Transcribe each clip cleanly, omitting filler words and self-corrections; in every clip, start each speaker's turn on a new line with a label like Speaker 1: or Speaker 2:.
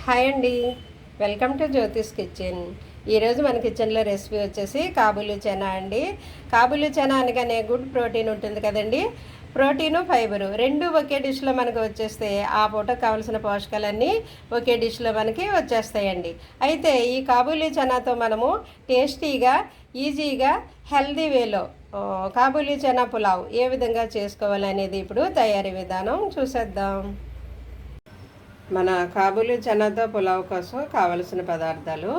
Speaker 1: Hi అండి, welcome to Jyothish kitchen. ఈరోజు మన కిచెన్లో రెసిపీ వచ్చేసి కాబూలి చనా అండి. కాబూలి చనా అనగానే గుడ్ ప్రోటీన్ ఉంటుంది కదండి. ప్రోటీను, ఫైబరు రెండు ఒకే డిష్లో మనకు వచ్చేస్తే ఆ పూటకు కావాల్సిన పోషకాలన్నీ ఒకే డిష్లో మనకి వచ్చేస్తాయండి. అయితే ఈ కాబూలి చనాతో మనము టేస్టీగా, ఈజీగా, హెల్దీ వేలో కాబూలి చనా పులావ్ ఏ విధంగా చేసుకోవాలనేది ఇప్పుడు తయారీ విధానం చూసేద్దాం. మన కాబూలి చనాతో పులావ్ కోసం కావలసిన పదార్థాలు: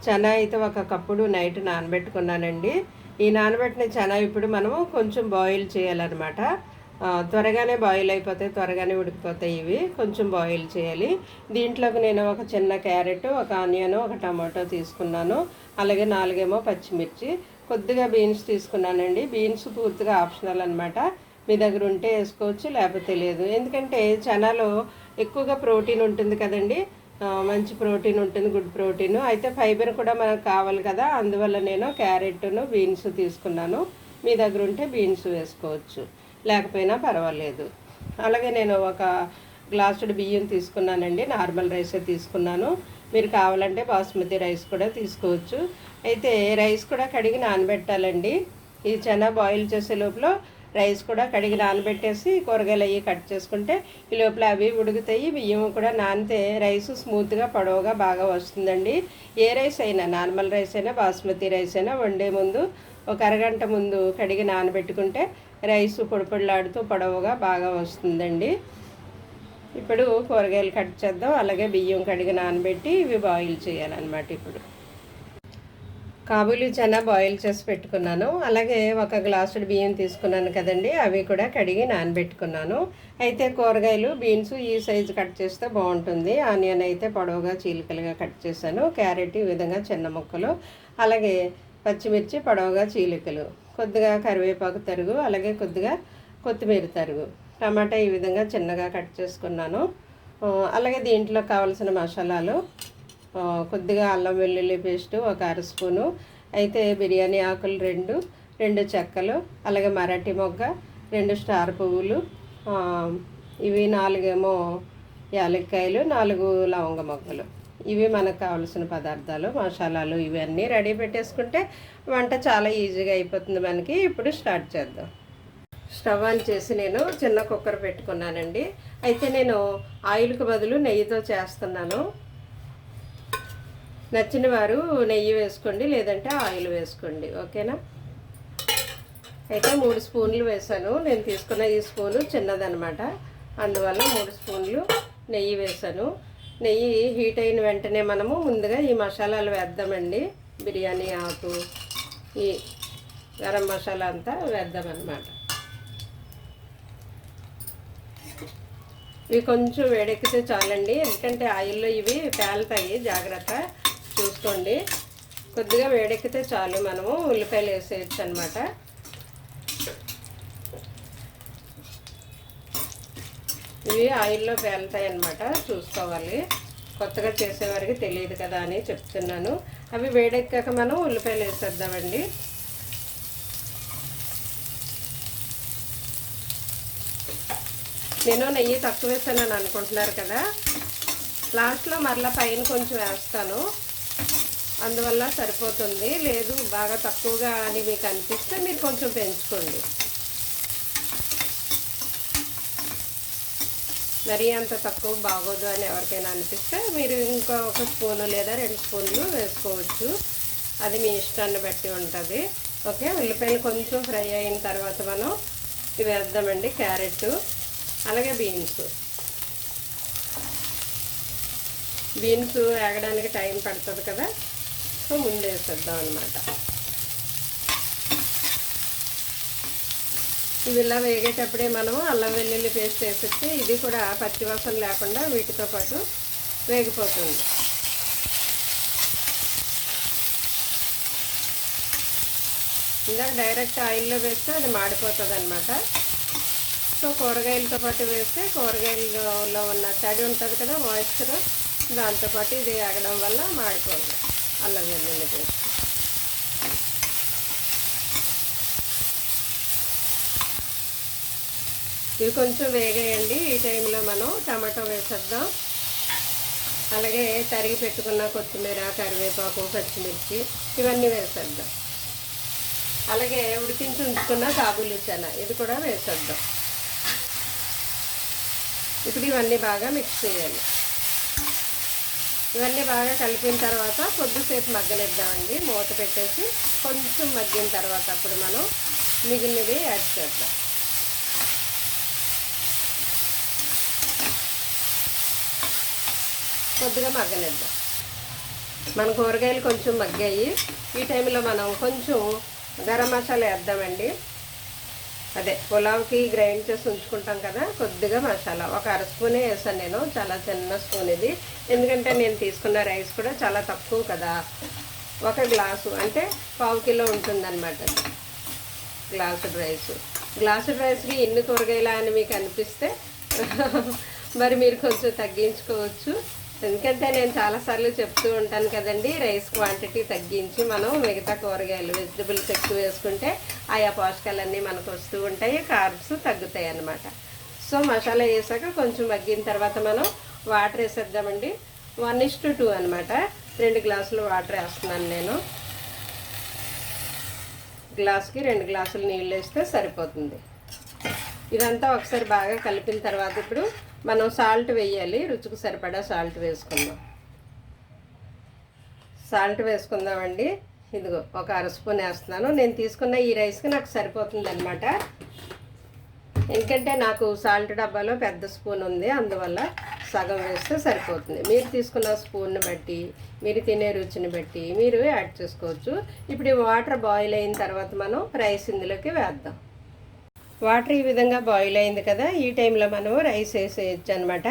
Speaker 1: చనా అయితే ఒక కప్పుడు నైట్ నానబెట్టుకున్నానండి. ఈ నానబెట్టిన చనా ఇప్పుడు మనము కొంచెం బాయిల్ చేయాలన్నమాట. త్వరగానే బాయిల్ అయిపోతాయి, త్వరగానే ఉడికిపోతాయి. ఇవి కొంచెం బాయిల్ చేయాలి. దీంట్లోకి నేను ఒక చిన్న క్యారెట్, ఒక ఆనియన్, ఒక టమాటో తీసుకున్నాను. అలాగే 4 పచ్చిమిర్చి, కొద్దిగా బీన్స్ తీసుకున్నానండి. బీన్స్ పూర్తిగా ఆప్షనల్ అనమాట. మీ దగ్గర ఉంటే వేసుకోవచ్చు, లేకపోతే లేదు. ఎందుకంటే చనాలో ఎక్కువగా ప్రోటీన్ ఉంటుంది కదండి. మంచి ప్రోటీన్ ఉంటుంది, గుడ్ ప్రోటీన్. అయితే ఫైబర్ కూడా మనకు కావాలి కదా, అందువల్ల నేను క్యారెట్ను, బీన్స్ తీసుకున్నాను. మీ దగ్గర ఉంటే బీన్స్ వేసుకోవచ్చు, లేకపోయినా పర్వాలేదు. అలాగే నేను ఒక గ్లాసుడు బియ్యం తీసుకున్నానండి. నార్మల్ రైసే తీసుకున్నాను. మీరు కావాలంటే బాస్మతి రైస్ కూడా తీసుకోవచ్చు. అయితే రైస్ కూడా కడిగి నానబెట్టాలండి. ఈ చనా బాయిల్ చేసే లోపల రైస్ కూడా కడిగి నానబెట్టేసి కూరగాయలు అవి కట్ చేసుకుంటే ఈ లోపల అవి ఉడుకుతాయి. బియ్యం కూడా నానితే రైస్ స్మూత్గా, పొడవుగా బాగా వస్తుందండి. ఏ రైస్ అయినా, నార్మల్ రైస్ అయినా, బాస్మతి రైస్ అయినా వండే ముందు ఒక అరగంట ముందు కడిగి నానబెట్టుకుంటే రైస్ పొడిలాడుతూ పొడవుగా బాగా వస్తుందండి. ఇప్పుడు కూరగాయలు కట్ చేద్దాం. అలాగే బియ్యం కడిగి నానబెట్టి ఇవి బాయిల్ చేయాలన్నమాట. ఇప్పుడు కాబూలి చనా బాయిల్ చేసి పెట్టుకున్నాను. అలాగే ఒక గ్లాసుడు బియ్యం తీసుకున్నాను కదండి, అవి కూడా కడిగి నానబెట్టుకున్నాను. అయితే కూరగాయలు బీన్స్ ఈ సైజు కట్ చేస్తే బాగుంటుంది. ఆనియన్ అయితే పొడవుగా చీలికలుగా కట్ చేశాను. క్యారెట్ ఈ విధంగా చిన్న ముక్కలు, అలాగే పచ్చిమిర్చి పొడవుగా చీలికలు, కొద్దిగా కరివేపాకు తరుగు, అలాగే కొద్దిగా కొత్తిమీర తరుగు, టమాటా ఈ విధంగా చిన్నగా కట్ చేసుకున్నాను. అలాగే దీంట్లో కావలసిన మసాలాలు: కొద్దిగా అల్లం వెల్లుల్లి పేస్టు ఒక 1/2 స్పూను, అయితే బిర్యానీ ఆకులు 2 చెక్కలు, అలాగే మరాఠీ మొగ్గ, 2 స్టార్ పువ్వులు, ఇవి 4 యాలక్కాయలు, 4 లవంగ మొగ్గలు. ఇవి మనకు కావాల్సిన పదార్థాలు, మసాలాలు. ఇవన్నీ రెడీ పెట్టేసుకుంటే వంట చాలా ఈజీగా అయిపోతుంది మనకి. ఇప్పుడు స్టార్ట్ చేద్దాం. స్టవ్ ఆన్ చేసి నేను చిన్న కుక్కర్ పెట్టుకున్నానండి. అయితే నేను ఆయిల్కి బదులు నెయ్యితో చేస్తున్నాను. నచ్చిన వారు నెయ్యి వేసుకోండి, లేదంటే ఆయిల్ వేసుకోండి, ఓకేనా. అయితే 3 స్పూన్లు వేసాను. నేను తీసుకున్న ఈ స్పూను చిన్నదనమాట, అందువల్ల 3 స్పూన్లు నెయ్యి వేసాను. నెయ్యి హీట్ అయిన వెంటనే మనము ముందుగా ఈ మసాలాలు వేద్దామండి. బిర్యానీ ఆకు, ఈ గరం మసాలా అంతా వేద్దామన్నమాట. ఇవి కొంచెం వేడెక్కితే చాలండి, ఎందుకంటే ఆయిల్లో ఇవి పేలుతాయి, జాగ్రత్త చూసుకోండి. కొద్దిగా వేడెక్కితే చాలు, మనము ఉల్లిపాయలు వేసేయచ్చు అనమాట. ఇవి ఆయిల్లో పేలుతాయి అన్నమాట, చూసుకోవాలి. కొత్తగా చేసేవారికి తెలియదు కదా అని చెప్తున్నాను. అవి వేడెక్కాక మనం ఉల్లిపాయలు వేసేద్దామండి. నేను నెయ్యి తక్కువ వేసానని అనుకుంటున్నారు కదా, లాస్ట్లో మరలా పైన కొంచెం వేస్తాను, అందువల్ల సరిపోతుంది. లేదు బాగా తక్కువగా అని మీకు అనిపిస్తే మీరు కొంచెం పెంచుకోండి. మరీ అంత తక్కువ బాగోదు అని ఎవరికైనా అనిపిస్తే మీరు ఇంకా 1 స్పూను లేదా 2 స్పూన్లు వేసుకోవచ్చు. అది మీ ఇష్టాన్ని బట్టి ఉంటుంది. ఓకే, ఉల్లిపాయలు కొంచెం ఫ్రై అయిన తర్వాత మనం ఇవి వేద్దామండి. క్యారెట్, అలాగే బీన్స్ వేగడానికి టైం పడుతుంది కదా, సో ముందు వేసేద్దాం అనమాట. ఇవి ఇలా వేగేటప్పుడే మనం అల్లం వెల్లుల్లి పేస్ట్ వేసేస్తే ఇది కూడా పచ్చివాసన లేకుండా వీటితో పాటు వేగిపోతుంది. ఇందాక డైరెక్ట్ ఆయిల్లో వేస్తే అది మాడిపోతుంది అనమాట. సో కూరగాయలతో పాటు వేస్తే కూరగాయలలో ఉన్న తడి ఉంటుంది కదా, మాయిశ్చర్, దాంతోపాటు ఇది వేగడం వల్ల మాడిపోదు అల్లం వెల్లుల్లి పేస్ట్. ఇవి కొంచెం వేగేయండి. ఈ టైంలో మనం టమాటో వేసేద్దాం. అలాగే తరిగి పెట్టుకున్న కొత్తిమీర, కరివేపాకు, పచ్చిమిర్చి ఇవన్నీ వేసేద్దాం. అలాగే ఉడికించి ఉంచుకున్న కాబూలి చనా ఇది కూడా వేసేద్దాం. ఇప్పుడు ఇవన్నీ బాగా మిక్స్ చేయాలి. ఇవన్నీ బాగా కలిపిన తర్వాత కొద్దిసేపు మగ్గనిద్దామండి. మూత పెట్టేసి కొంచెం మగ్గిన తర్వాత అప్పుడు మనం మిగిలినవి యాడ్ చేద్దాం. కొద్దిగా మగ్గనిద్దాం. మన కూరగాయలు కొంచెం మగ్గాయి. ఈ టైంలో మనం కొంచెం గరం మసాలా వేద్దామండి. అదే పులావ్కి గ్రైండ్ చేసి ఉంచుకుంటాం కదా, కొద్దిగా మసాలా ఒక అర స్పూనే వేసాను నేను. చాలా చిన్న స్పూన్ ఇది, ఎందుకంటే నేను తీసుకున్న రైస్ కూడా చాలా తక్కువ కదా. 1 గ్లాసు అంటే 1/4 కిలో ఉంటుందన్నమాట. గ్లాసు రైస్కి ఎన్ని కూరగాయలు అని మీకు అనిపిస్తే మరి మీరు కొంచెం తగ్గించుకోవచ్చు. ఎందుకంటే నేను చాలాసార్లు చెప్తూ ఉంటాను కదండి, రైస్ క్వాంటిటీ తగ్గించి మనం మిగతా కూరగాయలు వెజిటబుల్స్ ఎక్కువ వేసుకుంటే ఆయా పోషకాలన్నీ మనకు వస్తూ ఉంటాయి, కార్బ్స్ తగ్గుతాయి అన్నమాట. సో మసాలా వేసాక కొంచెం మగ్గిన తర్వాత మనం వాటర్ వేసేద్దామండి. 1:2 అనమాట. 2 గ్లాసులు వాటర్ వేస్తున్నాను నేను. గ్లాస్కి 2 గ్లాసులు నీళ్ళు వేస్తే సరిపోతుంది. ఇదంతా ఒకసారి బాగా కలిపిన తర్వాత ఇప్పుడు మనం సాల్ట్ వేయాలి. రుచికి సరిపడా సాల్ట్ వేసుకుందాం. సాల్ట్ వేసుకుందామండి. ఇదిగో ఒక అర స్పూన్ వేస్తున్నాను. నేను తీసుకున్న ఈ రైస్కి నాకు సరిపోతుంది అనమాట. ఎందుకంటే నాకు సాల్ట్ డబ్బాలో పెద్ద స్పూన్ ఉంది, అందువల్ల సగం వేస్తే సరిపోతుంది. మీరు తీసుకున్న స్పూన్ని బట్టి, మీరు తినే రుచిని బట్టి మీరు యాడ్ చేసుకోవచ్చు. ఇప్పుడు వాటర్ బాయిల్ అయిన తర్వాత మనం రైస్ ఇందులోకి వేద్దాం. వాటర్ ఈ విధంగా బాయిల్ అయింది కదా, ఈ టైంలో మనం రైస్ వేసేయచ్చు అనమాట.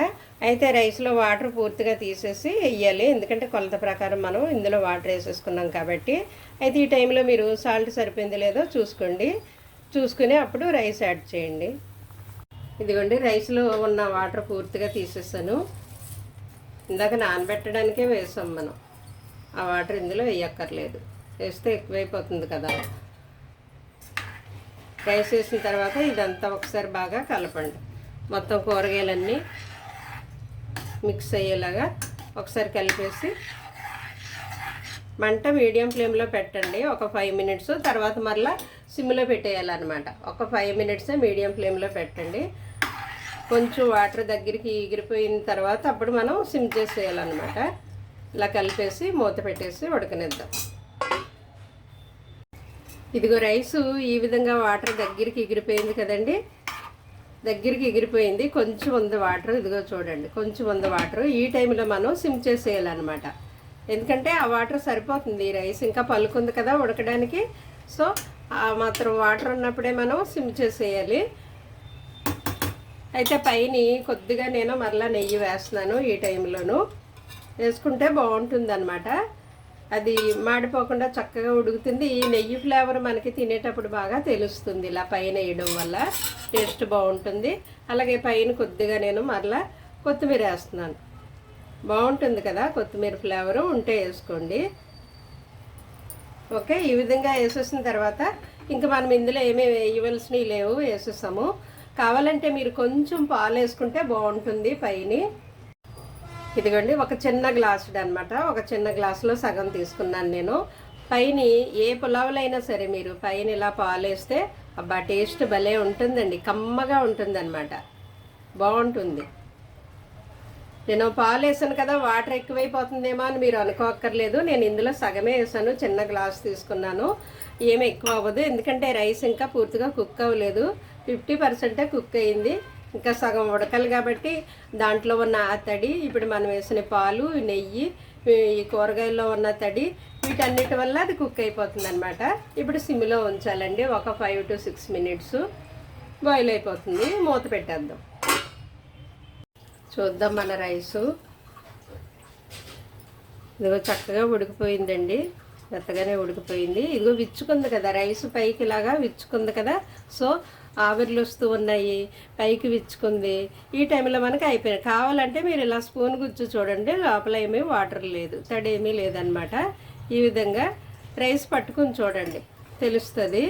Speaker 1: అయితే రైస్లో వాటర్ పూర్తిగా తీసేసి వేయాలి, ఎందుకంటే కొలత ప్రకారం మనం ఇందులో వాటర్ వేసేసుకున్నాం కాబట్టి. అయితే ఈ టైంలో మీరు సాల్ట్ సరిపోయింది లేదో చూసుకోండి. చూసుకుని అప్పుడు రైస్ యాడ్ చేయండి. ఇదిగోండి, రైస్లో ఉన్న వాటర్ పూర్తిగా తీసేసాను. ఇందాక నానబెట్టడానికే వేసాం మనం. ఆ వాటర్ ఇందులో వేయక్కర్లేదు, వేస్తే ఎక్కువైపోతుంది కదా. రైస్ వేసిన తర్వాత ఇదంతా ఒకసారి బాగా కలపండి. మొత్తం కూరగాయలన్నీ మిక్స్ అయ్యేలాగా ఒకసారి కలిపేసి మంట మీడియం ఫ్లేమ్లో పెట్టండి ఒక 5 మినిట్స్. తర్వాత మరలా సిమ్లో పెట్టేయాలన్నమాట. ఒక 5 మినిట్సే మీడియం ఫ్లేమ్లో పెట్టండి. కొంచెం వాటర్ దగ్గరికి ఎగిరిపోయిన తర్వాత అప్పుడు మనం సిమ్ చేసేయాలన్నమాట. ఇలా కలిపేసి మూత పెట్టేసి ఉడకనిద్దాం. ఇదిగో రైసు ఈ విధంగా వాటర్ దగ్గరికి ఎగిరిపోయింది కదండి. దగ్గరికి ఎగిరిపోయింది. కొంచెం ఉంది వాటర్, ఇదిగో చూడండి కొంచెం ఉంది వాటర్. ఈ టైంలో మనం సిమ్ చేసేయాలన్నమాట. ఎందుకంటే ఆ వాటర్ సరిపోతుంది, ఈ రైస్ ఇంకా పలుకుంది కదా ఉడకడానికి. సో ఆ మాత్రం వాటర్ ఉన్నప్పుడే మనం సిమ్ చేసేయాలి. అయితే పైన కొద్దిగా నేను మరలా నెయ్యి వేస్తున్నాను. ఈ టైంలోనూ వేసుకుంటే బాగుంటుంది అన్నమాట. అది మాడిపోకుండా చక్కగా ఉడుకుతుంది. ఈ నెయ్యి ఫ్లేవర్ మనకి తినేటప్పుడు బాగా తెలుస్తుంది. ఇలా పైన వేయడం వల్ల టేస్ట్ బాగుంటుంది. అలాగే పైన కొద్దిగా నేను మరలా కొత్తిమీర వేస్తున్నాను. బాగుంటుంది కదా కొత్తిమీర ఫ్లేవరు, ఉంటే వేసుకోండి. ఓకే, ఈ విధంగా వేసేసిన తర్వాత ఇంకా మనం ఇందులో ఏమేమి వేయవలసినవి లేవు, వేసేసాము. కావాలంటే మీరు కొంచెం పాలు వేసుకుంటే బాగుంటుంది పైన. ఇదిగోండి ఒక చిన్న గ్లాసుడు అనమాట. ఒక చిన్న గ్లాసులో సగం తీసుకున్నాను నేను. పైన ఏ పులావులైనా సరే మీరు పైన ఇలా పాలు వేస్తే అబ్బా టేస్ట్ భలే ఉంటుందండి, కమ్మగా ఉంటుంది అనమాట, బాగుంటుంది. నేను పాలు వేసాను కదా, వాటర్ ఎక్కువైపోతుందేమో అని మీరు అనుకోక్కర్లేదు. నేను ఇందులో సగమే వేసాను, చిన్న గ్లాస్ తీసుకున్నాను. ఏమి ఎక్కువ అవ్వదు, ఎందుకంటే రైస్ ఇంకా పూర్తిగా కుక్ అవ్వలేదు, 50% కుక్ అయింది. ఇంకా సగం ఉడకాలి కాబట్టి దాంట్లో ఉన్న ఆ తడి, ఇప్పుడు మనం వేసిన పాలు, నెయ్యి, ఈ కూరగాయల్లో ఉన్న తడి, వీటన్నిటి వల్ల అది కుక్ అయిపోతుంది అనమాట. ఇప్పుడు సిమ్లో ఉంచాలండి. ఒక 5 to 6 మినిట్స్ బాయిల్ అయిపోతుంది. మూత పెట్టేద్దాం. చూద్దాం మన రైసు. ఇదిగో చక్కగా ఉడికిపోయిందండి, మెత్తగానే ఉడికిపోయింది. ఇదిగో విచ్చుకుంది కదా రైస్, పైకి ఇలాగా విచ్చుకుంది కదా. సో ఆవిర్లు వస్తూ ఉన్నాయి, పైకి విచ్చుకుంది. ఈ టైంలో మనకి అయిపోయింది. కావాలంటే మీరు ఇలా స్పూన్ గుజ్జు చూడండి, లోపల ఏమీ వాటర్ లేదు, తడి ఏమీ లేదనమాట. ఈ విధంగా రైస్ పట్టుకుని చూడండి, తెలుస్తుంది.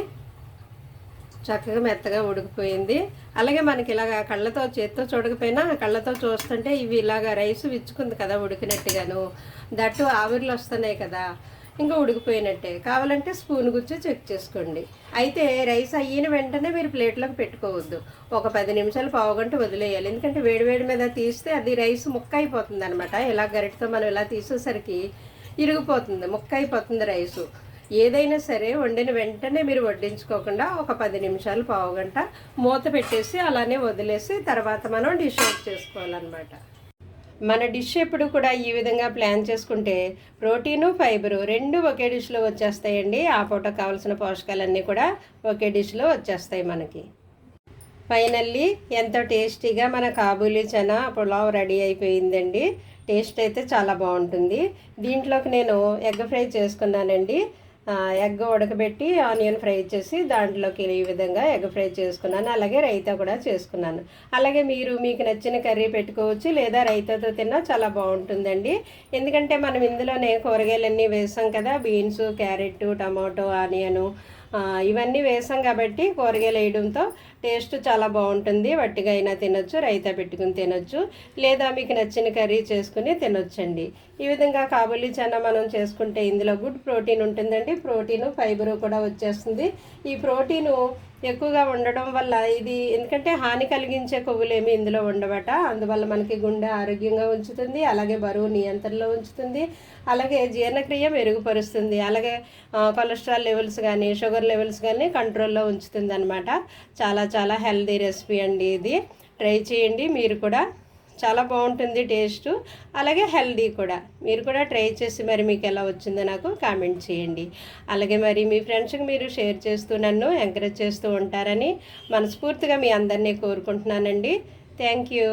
Speaker 1: చక్కగా మెత్తగా ఉడికిపోయింది. అలాగే మనకి ఇలాగ కళ్ళతో చేత్తో చూడకపోయినా కళ్ళతో చూస్తుంటే ఇవి ఇలాగ రైస్ విచ్చుకుంది కదా ఉడికినట్టుగాను. దట్టు ఆవిర్లు వస్తున్నాయి కదా, ఇంకా ఉడికిపోయినట్టే. కావాలంటే స్పూన్ గుచ్చి చెక్ చేసుకోండి. అయితే రైస్ అయిన వెంటనే మీరు ప్లేట్లోకి పెట్టుకోవద్దు. ఒక 10 నిమిషాలు పావుగంట వదిలేయాలి. ఎందుకంటే వేడివేడి మీద తీస్తే అది రైస్ ముక్క అయిపోతుంది అనమాట. ఇలా గరిటతో మనం ఇలా తీసేసరికి ఇరిగిపోతుంది, ముక్క అయిపోతుంది రైసు. ఏదైనా సరే వండిన వెంటనే మీరు వడ్డించుకోకుండా ఒక 10 నిమిషాలు పావుగంట మూత పెట్టేసి అలానే వదిలేసి తర్వాత మనం డిష్ అవుట్ చేసుకోవాలన్నమాట. మన డిష్ ఎప్పుడు కూడా ఈ విధంగా ప్లాన్ చేసుకుంటే ప్రోటీను ఫైబరు రెండు ఒకే డిష్లో వచ్చేస్తాయండి. ఆ పూట కావాల్సిన పోషకాలన్నీ కూడా ఒకే డిష్లో వచ్చేస్తాయి మనకి. ఫైనల్లీ ఎంతో టేస్టీగా మన కాబూలీ చనా పులావ్ రెడీ అయిపోయిందండి. టేస్ట్ అయితే చాలా బాగుంటుంది. దీంట్లోకి నేను ఎగ్ ఫ్రై చేసుకున్నానండి. ఎగ్ ఉడకబెట్టి ఆనియన్ ఫ్రై చేసి దాంట్లోకి ఈ విధంగా ఎగ్ ఫ్రై చేసుకున్నాను. అలాగే రైతా కూడా చేసుకున్నాను. అలాగే మీకు నచ్చిన కర్రీ పెట్టుకోవచ్చు, లేదా రైతాతో తిన్నా చాలా బాగుంటుందండి. ఎందుకంటే మనం ఇందులోనే కూరగాయలన్నీ వేసాం కదా, బీన్స్, క్యారెట్, టమాటో, ఆనియను ఇవన్నీ వేసాం కాబట్టి కూరగాయలు వేయడంతో టేస్ట్ చాలా బాగుంటుంది. వట్టిగా అయినా తినొచ్చు, రైతా పెట్టుకుని తినొచ్చు, లేదా మీకు నచ్చిన కర్రీ చేసుకుని తినొచ్చండి. ఈ విధంగా కాబూలీ చనా మనం చేసుకుంటే ఇందులో గుడ్ ప్రోటీన్ ఉంటుందండి. ప్రోటీను ఫైబరు కూడా వచ్చేస్తుంది. ఈ ప్రోటీను ఎక్కువగా ఉండడం వల్ల ఇది ఎందుకంటే హాని కలిగించే కొవ్వులేమి ఇందులో ఉండవట. అందువల్ల మనకి గుండె ఆరోగ్యంగా ఉంచుతుంది, అలాగే బరువు నియంత్రణలో ఉంచుతుంది, అలాగే జీర్ణక్రియ మెరుగుపరుస్తుంది, అలాగే కొలెస్ట్రాల్ లెవెల్స్ కానీ షుగర్ లెవెల్స్ కానీ కంట్రోల్లో ఉంచుతుంది అనమాట. చాలా చాలా హెల్దీ రెసిపీ అండి ఇది. ట్రై చేయండి మీరు కూడా, చాలా బాగుంటుంది టేస్ట్, అలాగే హెల్దీ కూడా. మీరు కూడా ట్రై చేసి మరి మీకు ఎలా వచ్చిందో నాకు కామెంట్ చేయండి. అలాగే మరి మీ ఫ్రెండ్స్కి మీరు షేర్ చేస్తూ నన్ను ఎంకరేజ్ చేస్తూ ఉంటారని మనస్ఫూర్తిగా మీ అందరినీ కోరుకుంటున్నానండి. Thank you.